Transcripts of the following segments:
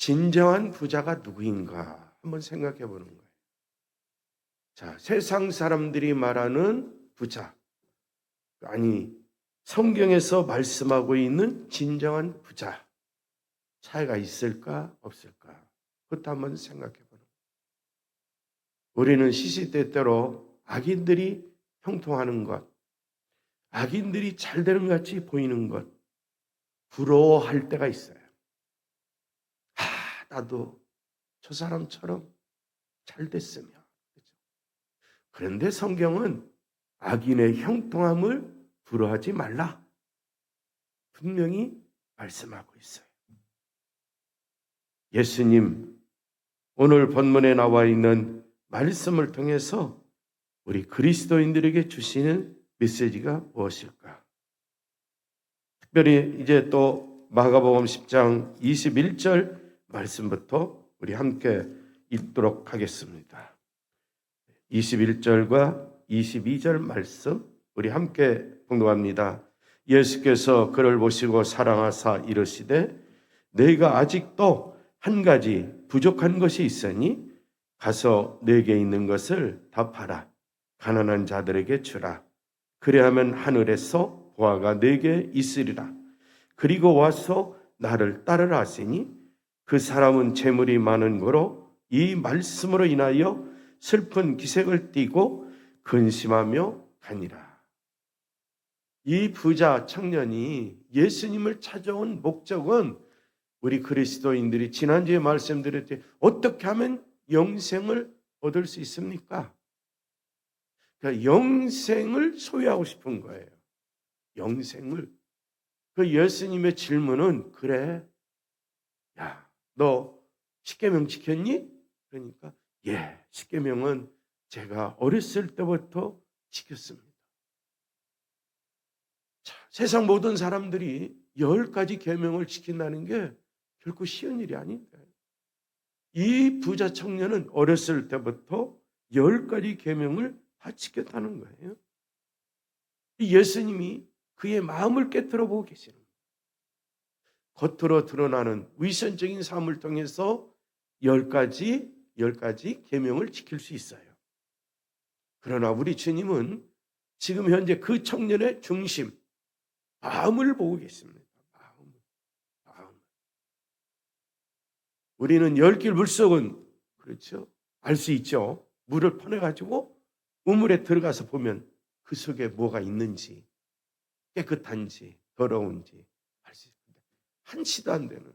진정한 부자가 누구인가 한번 생각해 보는 거예요. 자, 세상 사람들이 말하는 부자, 아니 성경에서 말씀하고 있는 진정한 부자, 차이가 있을까 없을까? 그것도 한번 생각해 보는 거예요. 우리는 시시때때로 악인들이 형통하는 것, 악인들이 잘 되는 것 같이 보이는 것, 부러워할 때가 있어요. 나도 저 사람처럼 잘 됐으면. 그런데 성경은 악인의 형통함을 부러워하지 말라, 분명히 말씀하고 있어요. 예수님, 오늘 본문에 나와 있는 말씀을 통해서 우리 그리스도인들에게 주시는 메시지가 무엇일까? 특별히 이제 또 마가복음 10장 21절 말씀부터 우리 함께 읽도록 하겠습니다. 21절과 22절 말씀 우리 함께 봉독합니다. 예수께서 그를 보시고 사랑하사 이르시되 너희가 아직도 한 가지 부족한 것이 있으니 가서 너에게 있는 것을 다 팔아 가난한 자들에게 주라. 그리하면 하늘에서 보화가 너에게 있으리라. 그리고 와서 나를 따르라 하시니 그 사람은 재물이 많은 고로 이 말씀으로 인하여 슬픈 기색을 띠고 근심하며 가니라. 이 부자 청년이 예수님을 찾아온 목적은 우리 그리스도인들이 지난주에 말씀드렸듯이 어떻게 하면 영생을 얻을 수 있습니까? 그러니까 영생을 소유하고 싶은 거예요. 영생을. 그 예수님의 질문은 그래, 야, 너 십계명 지켰니? 그러니까 예, 십계명은 제가 어렸을 때부터 지켰습니다. 자, 세상 모든 사람들이 10가지 계명을 지킨다는 게 결코 쉬운 일이 아닌데 이 부자 청년은 어렸을 때부터 10가지 계명을 다 지켰다는 거예요. 예수님이 그의 마음을 깨트려 보고 계시는 거예요. 겉으로 드러나는 위선적인 삶을 통해서 10가지 계명을 지킬 수 있어요. 그러나 우리 주님은 지금 현재 그 청년의 중심, 마음을 보고 계십니다. 마음. 우리는 열길 물속은 그렇죠. 알 수 있죠. 물을 퍼내가지고 우물에 들어가서 보면 그 속에 뭐가 있는지, 깨끗한지, 더러운지 알 수 있습니다. 한치도 안 되는,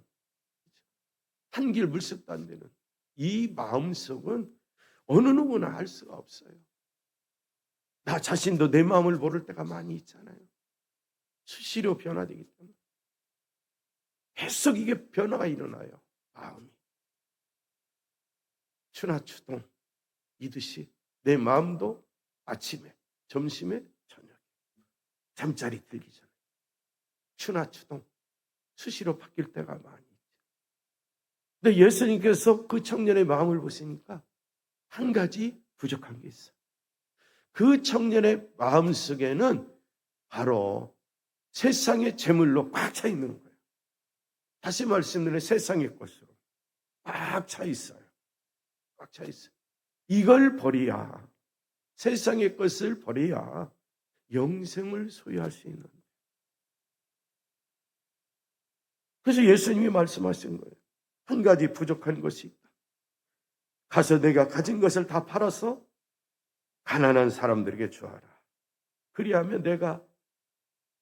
한길 물속도 안 되는 이 마음속은 어느 누구나 알 수가 없어요. 나 자신도 내 마음을 모를 때가 많이 있잖아요. 수시로 변화되기 때문에 계속 이게 변화가 일어나요. 마음이 추나 추동 이듯이 내 마음도 아침에, 점심에, 저녁에 잠자리 들기 전에 추나 추동 수시로 바뀔 때가 많이 있죠. 근데 예수님께서 그 청년의 마음을 보시니까 한 가지 부족한 게 있어요. 그 청년의 마음 속에는 바로 세상의 재물로 꽉 차 있는 거예요. 다시 말씀드리면 세상의 것으로 꽉 차 있어요. 꽉 차 있어요. 이걸 버려야, 세상의 것을 버려야 영생을 소유할 수 있는 거예요. 그래서 예수님이 말씀하신 거예요. 한 가지 부족한 것이 있다. 가서 내가 가진 것을 다 팔아서 가난한 사람들에게 주어라. 그리하면 내가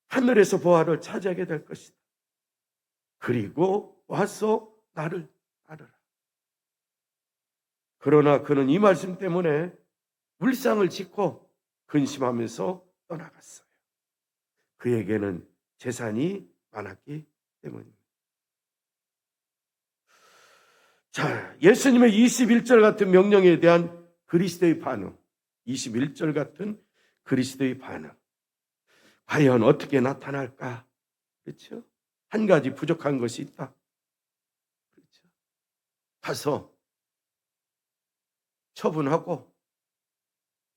하늘에서 보화를 차지하게 될 것이다. 그리고 와서 나를 따르라. 그러나 그는 이 말씀 때문에 울상을 짓고 근심하면서 떠나갔어요. 그에게는 재산이 많았기 때문입니다. 자, 예수님의 21절 같은 명령에 대한 그리스도의 반응, 21절 같은 그리스도의 반응, 과연 어떻게 나타날까? 그렇죠? 한 가지 부족한 것이 있다. 그렇죠? 가서 처분하고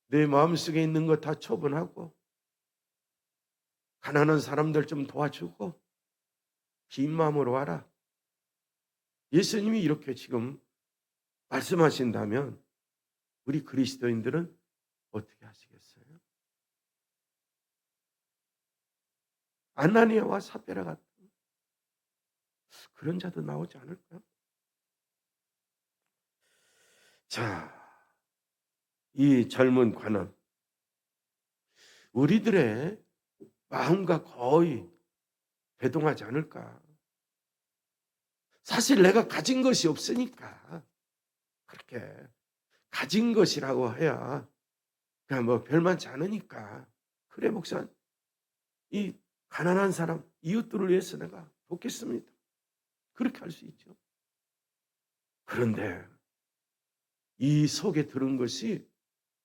내 마음속에 있는 거 다 처분하고 가난한 사람들 좀 도와주고 긴 마음으로 와라. 예수님이 이렇게 지금 말씀하신다면 우리 그리스도인들은 어떻게 하시겠어요? 아나니아와 삽비라 같은 그런 자도 나오지 않을까요? 자, 이 젊은 관원, 우리들의 마음과 거의 대동하지 않을까? 사실 내가 가진 것이 없으니까 그렇게 가진 것이라고 해야 그냥 뭐 별만치 않으니까 그래 목사 이 가난한 사람 이웃들을 위해서 내가 돕겠습니다. 그렇게 할 수 있죠. 그런데 이 속에 들은 것이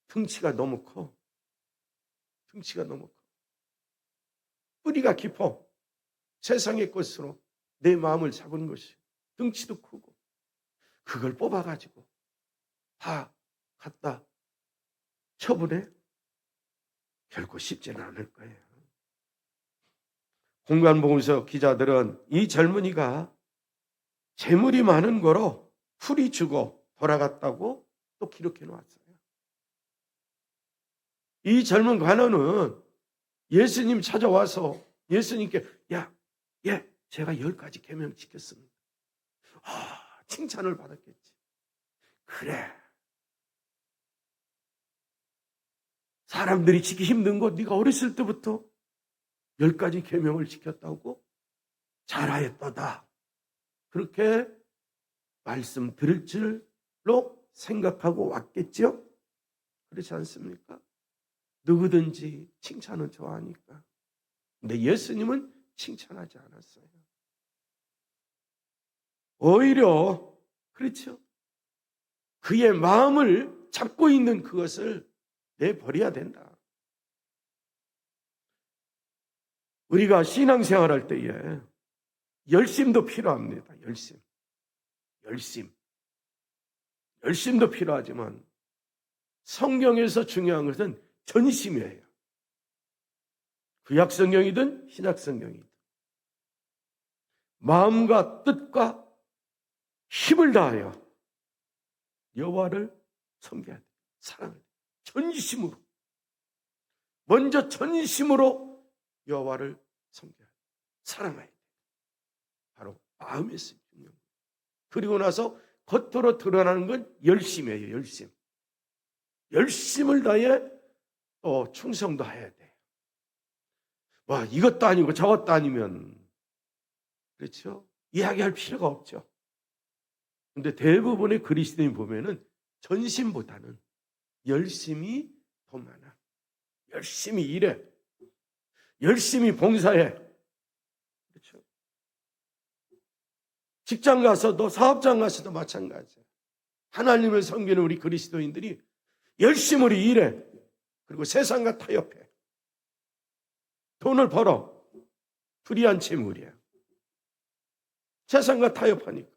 등치가 너무 커. 등치가 너무 커. 뿌리가 깊어. 세상의 것으로 내 마음을 잡은 것이 등치도 크고 그걸 뽑아가지고 다 갖다 처분해? 결코 쉽지는 않을 거예요. 공관복음서 기자들은 이 젊은이가 재물이 많은 거로 풀이 주고 돌아갔다고 또 기록해 놓았어요. 이 젊은 관원은 예수님 찾아와서 예수님께 제가 10가지 계명 지켰습니다. 칭찬을 받았겠지. 그래. 사람들이 지키기 힘든 거 네가 어렸을 때부터 10가지 계명을 지켰다고 잘하였도다. 그렇게 말씀 들을 줄로 생각하고 왔겠죠? 그렇지 않습니까? 누구든지 칭찬은 좋아하니까. 근데 예수님은 칭찬하지 않았어요. 오히려 그렇죠. 그의 마음을 잡고 있는 그것을 내버려야 된다. 우리가 신앙생활할 때에 열심도 필요합니다. 열심도 필요하지만 성경에서 중요한 것은 전심이에요. 구약성경이든 신약성경이든 마음과 뜻과 힘을 다하여 여호와를 섬겨야 돼. 사랑해야 돼. 전심으로. 먼저 전심으로 여호와를 섬겨야 돼. 사랑해야 돼. 바로 마음에서 중요한 거예요. 그리고 나서 겉으로 드러나는 건 열심이에요. 열심. 열심을 다해 또 충성도 해야 돼. 와, 이것도 아니고 저것도 아니면 그렇죠? 이야기할 필요가 없죠. 근데 대부분의 그리스도인 보면은 전심보다는 열심이 더 많아. 열심히 일해. 열심히 봉사해. 그렇죠? 직장 가서도 사업장 가서도 마찬가지야. 하나님을 섬기는 우리 그리스도인들이 열심히 일해. 그리고 세상과 타협해. 돈을 벌어. 불의한 재물이야. 세상과 타협하니까.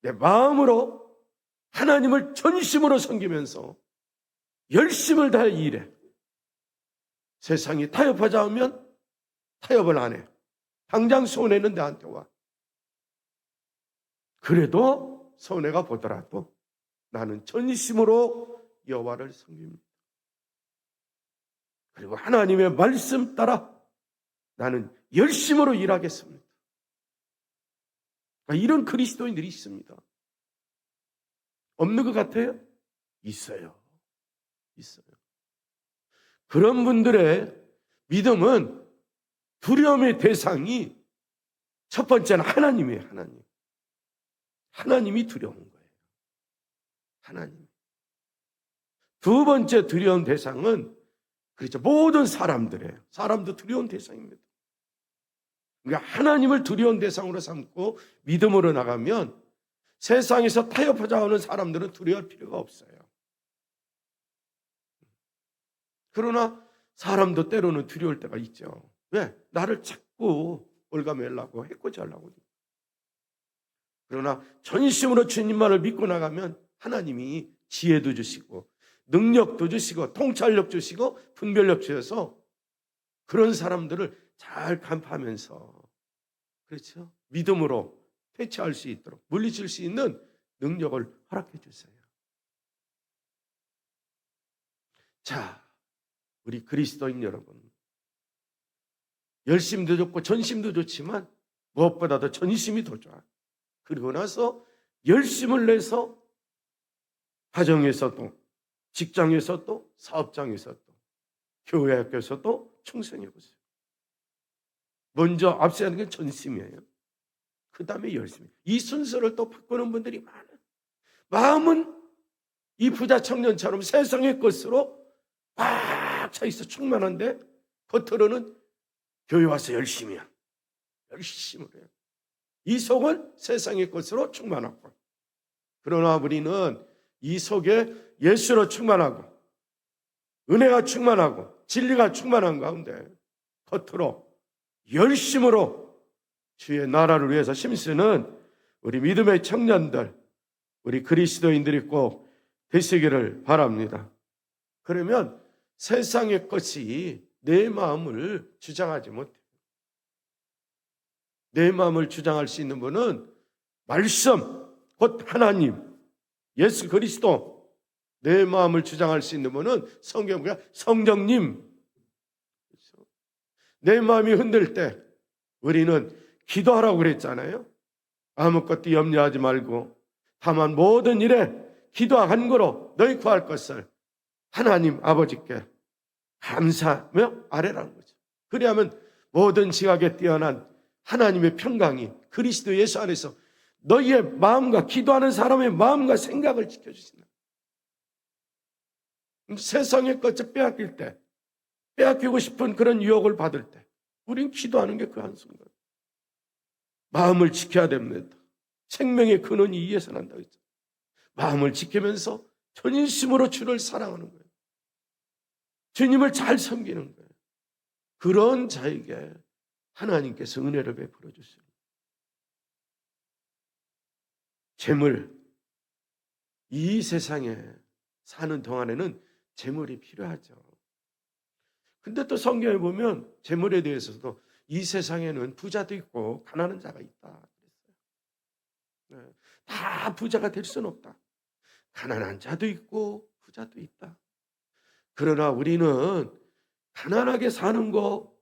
내 마음으로 하나님을 전심으로 섬기면서 열심을 다해 일해. 세상이 타협하자 하면 타협을 안 해. 당장 손해는 나한테 와. 그래도 손해가 보더라도 나는 전심으로 여호와를 섬깁니다. 그리고 하나님의 말씀 따라 나는 열심으로 일하겠습니다. 이런 그리스도인들이 있습니다. 없는 것 같아요? 있어요. 그런 분들의 믿음은 두려움의 대상이 첫 번째는 하나님이에요. 하나님이 두려운 거예요. 하나님. 두 번째 두려운 대상은 그렇죠. 모든 사람들이에요. 사람도 두려운 대상입니다. 그러니까 하나님을 두려운 대상으로 삼고 믿음으로 나가면 세상에서 타협하자 하는 사람들은 두려워할 필요가 없어요. 그러나 사람도 때로는 두려울 때가 있죠. 왜? 나를 자꾸 올가매려고 해코지하려고. 그러나 전심으로 주님만을 믿고 나가면 하나님이 지혜도 주시고 능력도 주시고 통찰력 주시고 분별력 주셔서 그런 사람들을 잘 간파하면서 그렇죠? 믿음으로 해체할 수 있도록 물리칠 수 있는 능력을 허락해 주세요. 자, 우리 그리스도인 여러분, 열심도 좋고 전심도 좋지만 무엇보다도 전심이 더 좋아. 그리고 나서 열심을 내서 가정에서도, 직장에서도, 사업장에서도, 교회 학교에서도 충성해 보세요. 먼저 앞서야 하는 게 전심이에요. 그 다음에 열심. 이 순서를 또 바꾸는 분들이 많아요. 마음은 이 부자 청년처럼 세상의 것으로 꽉 차 있어 충만한데 겉으로는 교회 와서 열심히 해요. 열심히 해요. 이 속은 세상의 것으로 충만하고, 그러나 우리는 이 속에 예수로 충만하고 은혜가 충만하고 진리가 충만한 가운데 겉으로 열심으로 주의 나라를 위해서 힘쓰는 우리 믿음의 청년들, 우리 그리스도인들이 꼭 되시기를 바랍니다. 그러면 세상의 것이 내 마음을 주장하지 못해요. 내 마음을 주장할 수 있는 분은 말씀, 곧 하나님, 예수 그리스도. 내 마음을 주장할 수 있는 분은 성령님. 내 마음이 흔들 때 우리는 기도하라고 그랬잖아요. 아무것도 염려하지 말고 다만 모든 일에 기도와 간구로 너희 구할 것을 하나님 아버지께 감사하며 아뢰라는 거죠. 그리하면 모든 지각에 뛰어난 하나님의 평강이 그리스도 예수 안에서 너희의 마음과 기도하는 사람의 마음과 생각을 지켜주신다. 세상의 것을 빼앗길 때, 빼앗기고 싶은 그런 유혹을 받을 때 우린 기도하는 게 그 한순간. 마음을 지켜야 됩니다. 생명의 근원이 이에서 난다고 했죠. 마음을 지키면서 전인심으로 주를 사랑하는 거예요. 주님을 잘 섬기는 거예요. 그런 자에게 하나님께서 은혜를 베풀어 주십니다. 재물, 이 세상에 사는 동안에는 재물이 필요하죠. 근데 또 성경에 보면 재물에 대해서도 이 세상에는 부자도 있고 가난한 자가 있다. 다 부자가 될 수는 없다. 가난한 자도 있고 부자도 있다. 그러나 우리는 가난하게 사는 거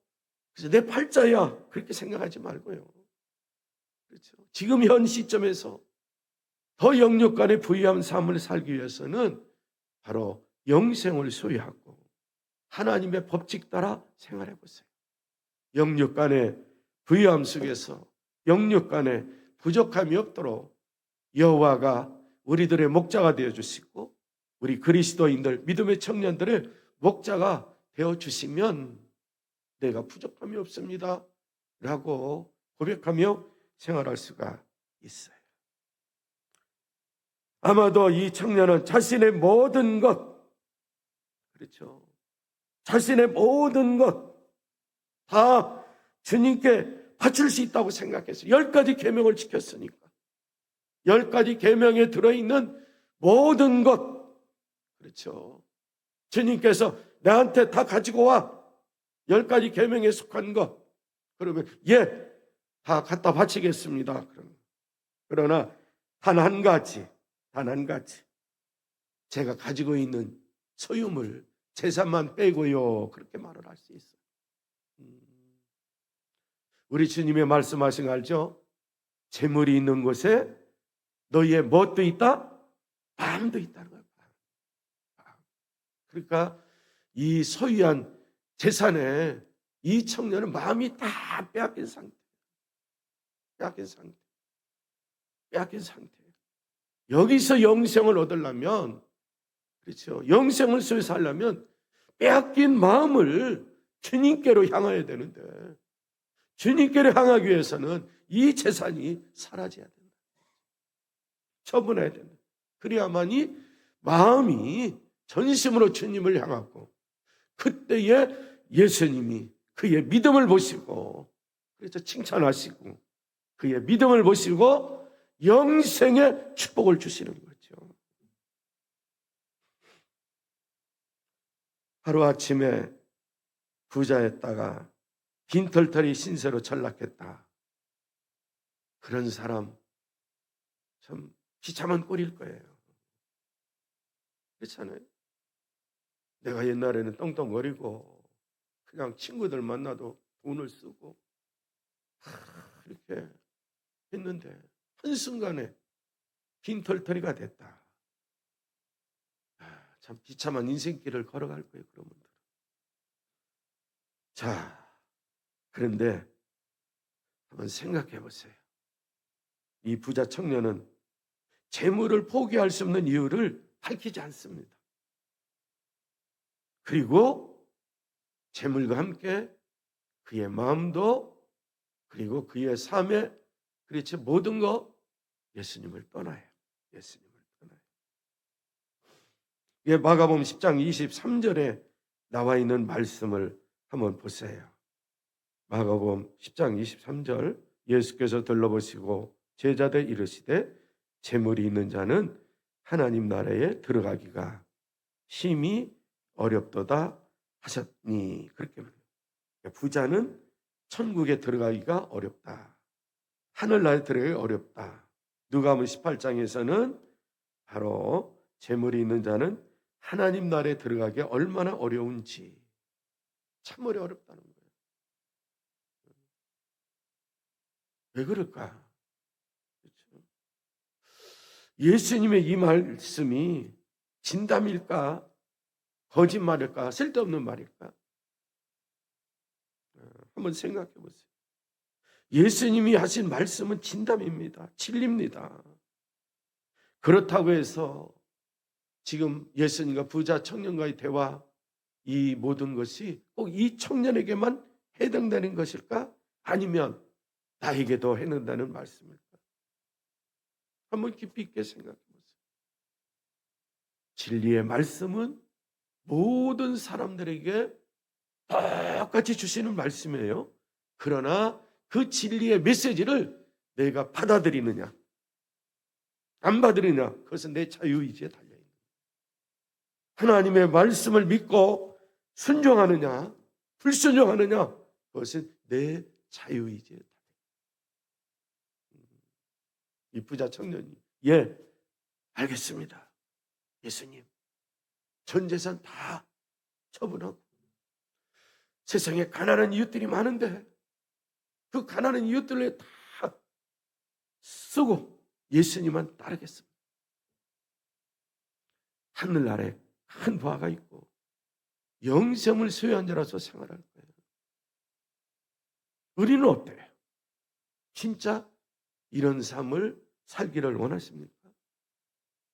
그래서 내 팔자야 그렇게 생각하지 말고요. 그렇죠. 지금 현 시점에서 더 영육간의 부유한 삶을 살기 위해서는 바로 영생을 소유하고 하나님의 법칙 따라 생활해 보세요. 영육간의 부유함 속에서 영육간의 부족함이 없도록 여호와가 우리들의 목자가 되어 주시고 우리 그리스도인들 믿음의 청년들의 목자가 되어 주시면 내가 부족함이 없습니다 라고 고백하며 생활할 수가 있어요. 아마도 이 청년은 자신의 모든 것, 그렇죠, 자신의 모든 것 다 주님께 바칠 수 있다고 생각했어요. 10가지 계명을 지켰으니까 10가지 계명에 들어있는 모든 것, 그렇죠, 주님께서 나한테 다 가지고 와. 10가지 계명에 속한 것. 그러면 다 갖다 바치겠습니다. 그러나 단 한 가지 제가 가지고 있는 소유물, 재산만 빼고요. 그렇게 말을 할 수 있어요. 우리 주님의 말씀하신 거 알죠? 재물이 있는 곳에 너희의 무엇도 있다? 마음도 있다는 거예요. 그러니까 이 소유한 재산에 이 청년은 마음이 다 빼앗긴 상태. 여기서 영생을 얻으려면, 그렇죠, 영생을 소유해서 하려면 빼앗긴 마음을 주님께로 향해야 되는데 주님께로 향하기 위해서는 이 재산이 사라져야 된다. 처분해야 된다. 그래야만이 마음이 전심으로 주님을 향하고 그때에 예수님이 그의 믿음을 보시고 그래서 칭찬하시고 그의 믿음을 보시고 영생의 축복을 주시는 거죠. 하루아침에 부자였다가 빈털터리 신세로 전락했다. 그런 사람 참 비참한 꼴일 거예요. 그렇잖아요. 내가 옛날에는 떵떵거리고 그냥 친구들 만나도 돈을 쓰고 이렇게 했는데 한순간에 빈털터리가 됐다. 참 비참한 인생길을 걸어갈 거예요, 그런 분들. 자, 그런데 한번 생각해 보세요. 이 부자 청년은 재물을 포기할 수 없는 이유를 밝히지 않습니다. 그리고 재물과 함께 그의 마음도 그리고 그의 삶에 그렇지 모든 거 예수님을 떠나요. 예수님을 떠나요. 예, 마가복음 10장 23절에 나와 있는 말씀을 한번 보세요. 마가복음 10장 23절 예수께서 들러보시고 제자들 이르시되 재물이 있는 자는 하나님 나라에 들어가기가 심히 어렵도다 하셨니. 그렇게 말해요. 부자는 천국에 들어가기가 어렵다. 하늘나라에 들어가기가 어렵다. 누가복음 18장에서는 바로 재물이 있는 자는 하나님 나라에 들어가기 얼마나 어려운지 참으로 어렵다는 거예요. 왜 그럴까? 그렇죠? 예수님의 이 말씀이 진담일까? 거짓말일까? 쓸데없는 말일까? 한번 생각해 보세요. 예수님이 하신 말씀은 진담입니다. 진리입니다. 그렇다고 해서 지금 예수님과 부자 청년과의 대화, 이 모든 것이 꼭 이 청년에게만 해당되는 것일까? 아니면 나에게도 해당되는 말씀일까? 한번 깊이 있게 생각해 보세요. 진리의 말씀은 모든 사람들에게 똑같이 주시는 말씀이에요. 그러나 그 진리의 메시지를 내가 받아들이느냐 안 받으느냐, 그것은 내 자유의지에 달려있는 거예요. 하나님의 말씀을 믿고 순종하느냐 불순종하느냐, 그것은 내 자유의지에 달려있는 거예요. 이 부자 청년이 알겠습니다. 예수님, 전 재산 다 처분하고 세상에 가난한 이웃들이 많은데 그 가난한 이웃들을 다 쓰고 예수님만 따르겠습니다. 하늘나라에 큰 부하가 있고 영생을 소유한 자라서 생활할 거예요. 우리는 어때요? 진짜 이런 삶을 살기를 원하십니까?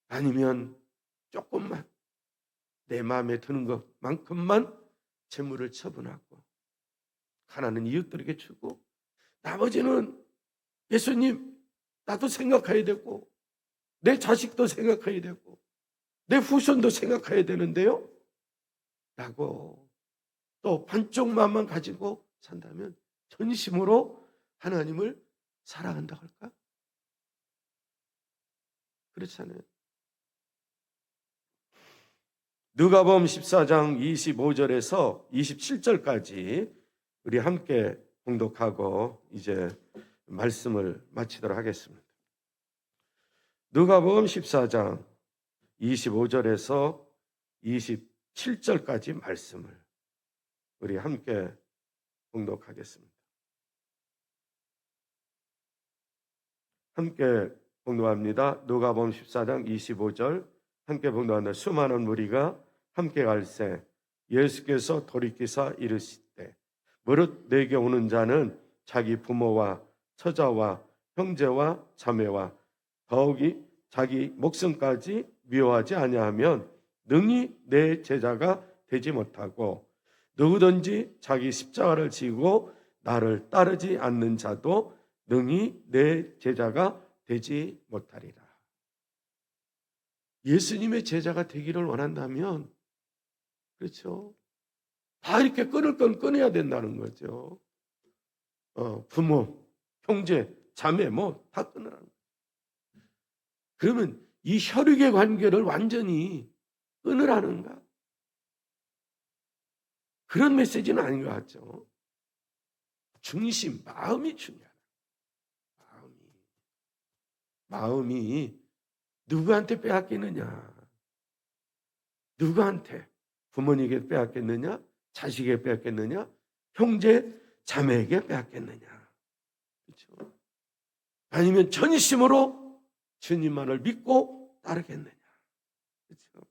아니면 조금만 내 마음에 드는 것만큼만 재물을 처분하고 가난한 이웃들에게 주고 나머지는 예수님 나도 생각해야 되고 내 자식도 생각해야 되고 내 후손도 생각해야 되는데요 라고 또 반쪽 마음만 가지고 산다면 전심으로 하나님을 사랑한다고 할까? 그렇잖아요. 누가복음 14장 25절에서 27절까지 우리 함께 봉독하고 이제 말씀을 마치도록 하겠습니다. 누가복음 14장 25절에서 27절까지 말씀을 우리 함께 봉독하겠습니다. 함께 봉독합니다. 누가복음 14장 25절 함께 봉독한다. 수많은 무리가 함께 갈새 예수께서 돌이키사 이르시되 무릇 내게 오는 자는 자기 부모와 처자와 형제와 자매와 더욱이 자기 목숨까지 미워하지 아니하면 능히 내 제자가 되지 못하고 누구든지 자기 십자가를 지고 나를 따르지 않는 자도 능히 내 제자가 되지 못하리라. 예수님의 제자가 되기를 원한다면 그렇죠. 다 이렇게 끊을 건 끊어야 된다는 거죠. 부모, 형제, 자매 뭐 다 끊으라는 거죠. 그러면 이 혈육의 관계를 완전히 끊으라는가? 그런 메시지는 아닌 것 같죠. 중심, 마음이 중요하다. 마음이 누구한테 빼앗기느냐? 누구한테? 부모님에게 빼앗겠느냐? 자식에게 빼앗겠느냐? 형제, 자매에게 빼앗겠느냐? 그렇죠? 아니면 전심으로 주님만을 믿고 따르겠느냐? 그렇죠?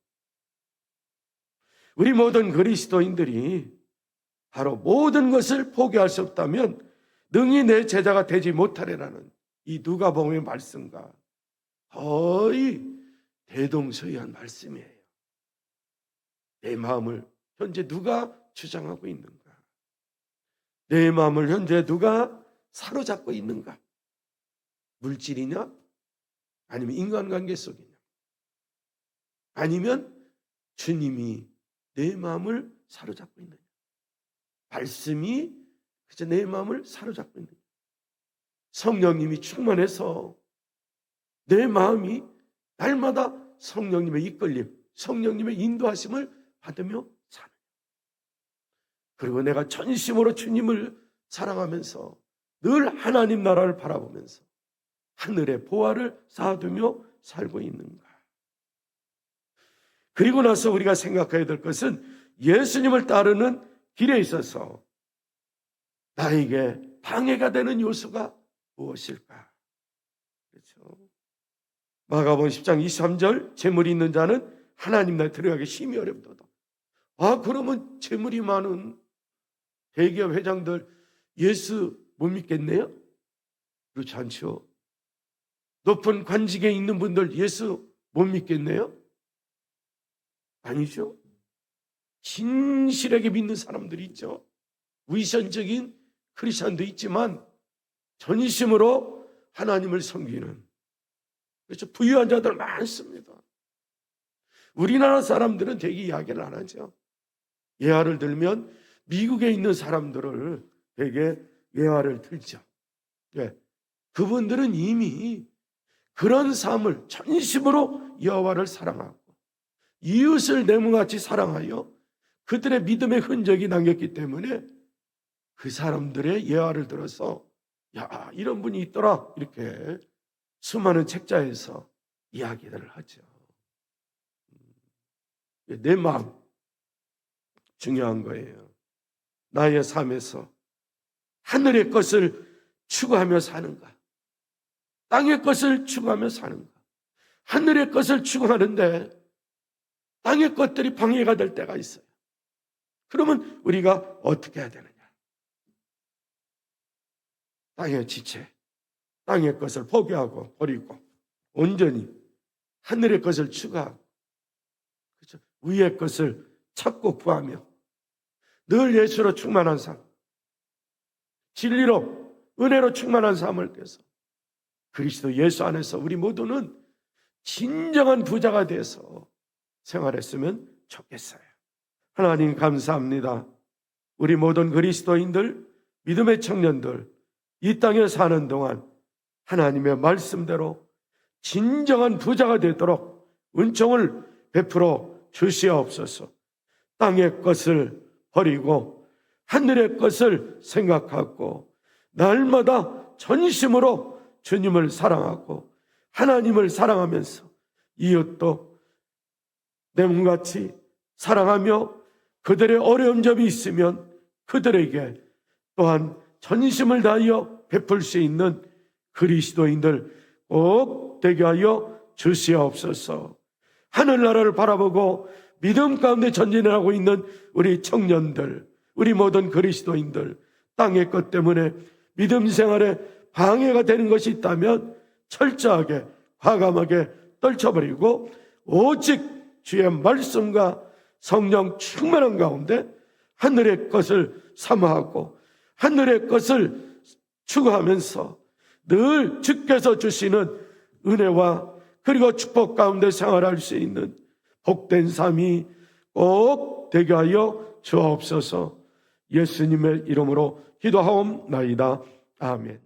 우리 모든 그리스도인들이 바로 모든 것을 포기할 수 없다면 능히 내 제자가 되지 못하리라는 이 누가복음의 말씀과 거의 대동소이한 말씀이에요. 내 마음을 현재 누가 주장하고 있는가? 내 마음을 현재 누가 사로잡고 있는가? 물질이냐? 아니면 인간관계 속이냐? 아니면 주님이 내 마음을 사로잡고 있느냐? 말씀이 그저 내 마음을 사로잡고 있느냐? 성령님이 충만해서 내 마음이 날마다 성령님의 이끌림, 성령님의 인도하심을 받으며 사는. 그리고 내가 전심으로 주님을 사랑하면서 늘 하나님 나라를 바라보면서 하늘의 보화를 쌓아두며 살고 있는가? 그리고 나서 우리가 생각해야 될 것은 예수님을 따르는 길에 있어서 나에게 방해가 되는 요소가 무엇일까? 그렇죠? 마가복음 10장 23절 재물이 있는 자는 하나님 나라에 들어가기 심히 어렵도다. 그러면 재물이 많은 대기업 회장들 예수 못 믿겠네요? 그렇지 않죠. 높은 관직에 있는 분들 예수 못 믿겠네요? 아니죠. 진실하게 믿는 사람들이 있죠. 위선적인 크리스천도 있지만 전심으로 하나님을 섬기는, 그렇죠, 부유한 자들 많습니다. 우리나라 사람들은 되게 이야기를 안 하죠. 예화를 들면 미국에 있는 사람들을 되게 예화를 들죠. 예. 그분들은 이미 그런 삶을 전심으로 여호와를 사랑하고 이웃을 내모같이 사랑하여 그들의 믿음의 흔적이 남겼기 때문에 그 사람들의 예화를 들어서 야, 이런 분이 있더라, 이렇게 수많은 책자에서 이야기를 하죠. 내 마음 중요한 거예요. 나의 삶에서 하늘의 것을 추구하며 사는가, 땅의 것을 추구하며 사는가? 하늘의 것을 추구하는데 땅의 것들이 방해가 될 때가 있어요. 그러면 우리가 어떻게 해야 되느냐? 땅의 지체, 땅의 것을 포기하고 버리고 온전히 하늘의 것을 추구하고, 그렇죠? 위의 것을 찾고 구하며 늘 예수로 충만한 삶, 진리로 은혜로 충만한 삶을 꿔서 그리스도 예수 안에서 우리 모두는 진정한 부자가 돼서 생활했으면 좋겠어요. 하나님 감사합니다. 우리 모든 그리스도인들, 믿음의 청년들 이 땅에 사는 동안 하나님의 말씀대로 진정한 부자가 되도록 은총을 베풀어 주시옵소서. 땅의 것을 버리고 하늘의 것을 생각하고 날마다 전심으로 주님을 사랑하고 하나님을 사랑하면서 이웃도 내 몸같이 사랑하며 그들의 어려운 점이 있으면 그들에게 또한 전심을 다하여 베풀 수 있는 그리스도인들 꼭 되게 하여 주시옵소서. 하늘나라를 바라보고 믿음 가운데 전진하고 있는 우리 청년들, 우리 모든 그리스도인들, 땅의 것 때문에 믿음 생활에 방해가 되는 것이 있다면 철저하게 과감하게 떨쳐버리고 오직 주의 말씀과 성령 충만한 가운데 하늘의 것을 사모하고 하늘의 것을 추구하면서 늘 주께서 주시는 은혜와 그리고 축복 가운데 생활할 수 있는 복된 삶이 꼭 되게 하여 주옵소서. 예수님의 이름으로 기도하옵나이다. 아멘.